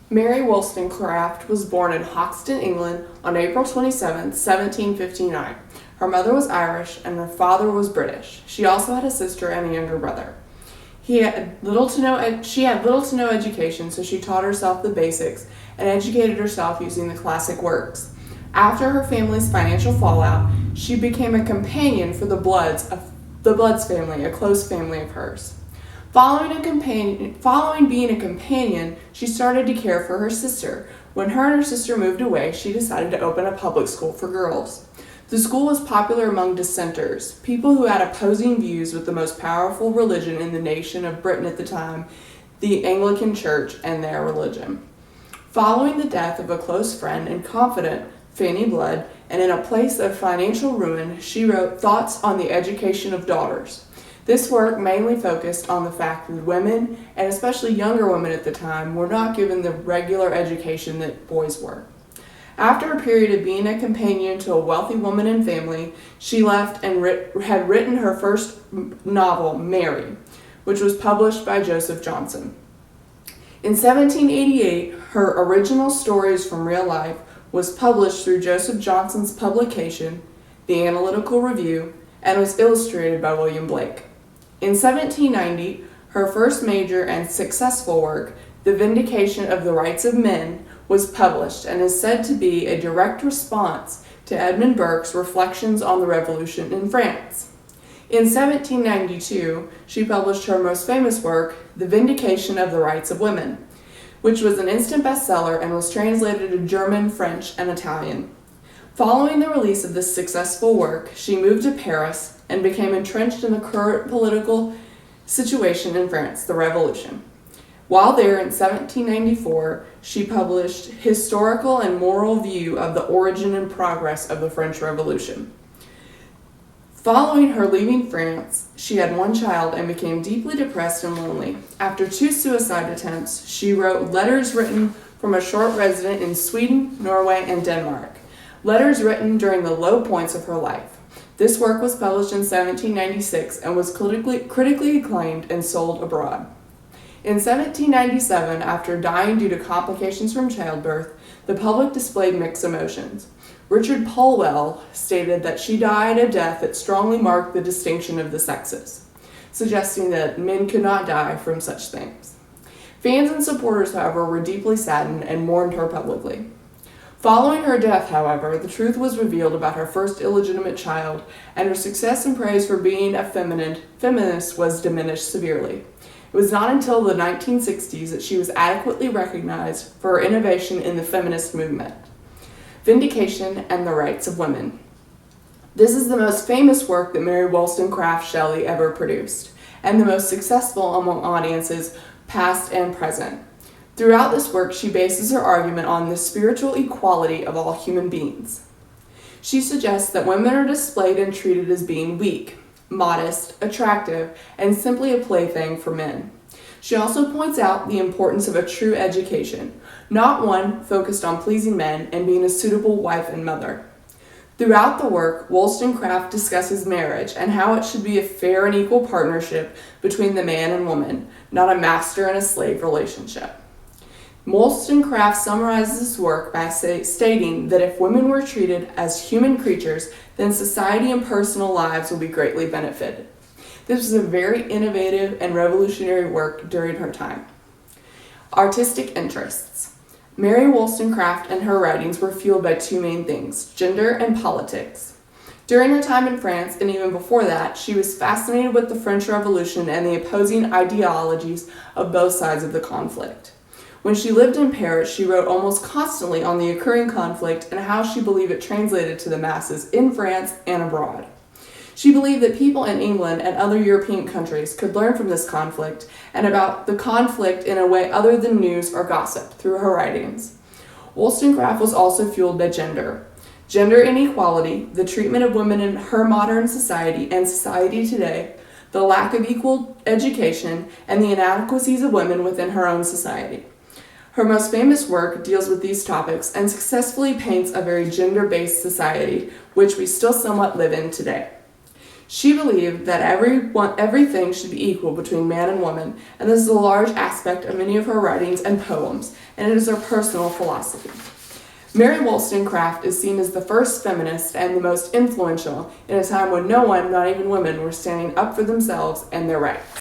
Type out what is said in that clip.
Mary Wollstonecraft was born in Hoxton, England on April 27, 1759. Her mother was Irish and her father was British. She also had a sister and a younger brother. She had little to no education, so she taught herself the basics and educated herself using the classic works. After her family's financial fallout, she became a companion for the Bloods family, a close family of hers. Following being a companion, she started to care for her sister. When her and her sister moved away, she decided to open a public school for girls. The school was popular among dissenters, people who had opposing views with the most powerful religion in the nation of Britain at the time, the Anglican Church and their religion. Following the death of a close friend and confidant, Fanny Blood, and in a place of financial ruin, she wrote Thoughts on the Education of Daughters. This work mainly focused on the fact that women, and especially younger women at the time, were not given the regular education that boys were. After a period of being a companion to a wealthy woman and family, she left and had written her first novel, Mary, which was published by Joseph Johnson. In 1788, her original Stories from Real Life was published through Joseph Johnson's publication, The Analytical Review, and was illustrated by William Blake. In 1790, her first major and successful work, The Vindication of the Rights of Men, was published and is said to be a direct response to Edmund Burke's Reflections on the Revolution in France. In 1792, she published her most famous work, The Vindication of the Rights of Women, which was an instant bestseller and was translated to German, French, and Italian. Following the release of this successful work, she moved to Paris and became entrenched in the current political situation in France, the Revolution. While there in 1794, she published Historical and Moral View of the Origin and Progress of the French Revolution. Following her leaving France, she had one child and became deeply depressed and lonely. After 2 suicide attempts, she wrote Letters Written from a Short Resident in Sweden, Norway, and Denmark. Letters written during the low points of her life. This work was published in 1796 and was critically acclaimed and sold abroad. In 1797, after dying due to complications from childbirth, the public displayed mixed emotions. Richard Polwell stated that she died a death that strongly marked the distinction of the sexes, suggesting that men could not die from such things. Fans and supporters, however, were deeply saddened and mourned her publicly. Following her death, however, the truth was revealed about her first illegitimate child, and her success and praise for being a feminist was diminished severely. It was not until the 1960s that she was adequately recognized for her innovation in the feminist movement. Vindication and the Rights of Women. This is the most famous work that Mary Wollstonecraft Shelley ever produced, and the most successful among audiences past and present. Throughout this work, she bases her argument on the spiritual equality of all human beings. She suggests that women are displayed and treated as being weak, modest, attractive, and simply a plaything for men. She also points out the importance of a true education, not one focused on pleasing men and being a suitable wife and mother. Throughout the work, Wollstonecraft discusses marriage and how it should be a fair and equal partnership between the man and woman, not a master and a slave relationship. Wollstonecraft summarizes this work by stating that if women were treated as human creatures, then society and personal lives will be greatly benefited. This was a very innovative and revolutionary work during her time. Artistic interests. Mary Wollstonecraft and her writings were fueled by 2 main things, gender and politics. During her time in France, and even before that, she was fascinated with the French Revolution and the opposing ideologies of both sides of the conflict. When she lived in Paris, she wrote almost constantly on the occurring conflict and how she believed it translated to the masses in France and abroad. She believed that people in England and other European countries could learn from this conflict and about the conflict in a way other than news or gossip through her writings. Wollstonecraft was also fueled by gender. Gender inequality, the treatment of women in her modern society and society today, the lack of equal education, and the inadequacies of women within her own society. Her most famous work deals with these topics and successfully paints a very gender-based society, which we still somewhat live in today. She believed that everything should be equal between man and woman, and this is a large aspect of many of her writings and poems, and it is her personal philosophy. Mary Wollstonecraft is seen as the first feminist and the most influential in a time when no one, not even women, were standing up for themselves and their rights.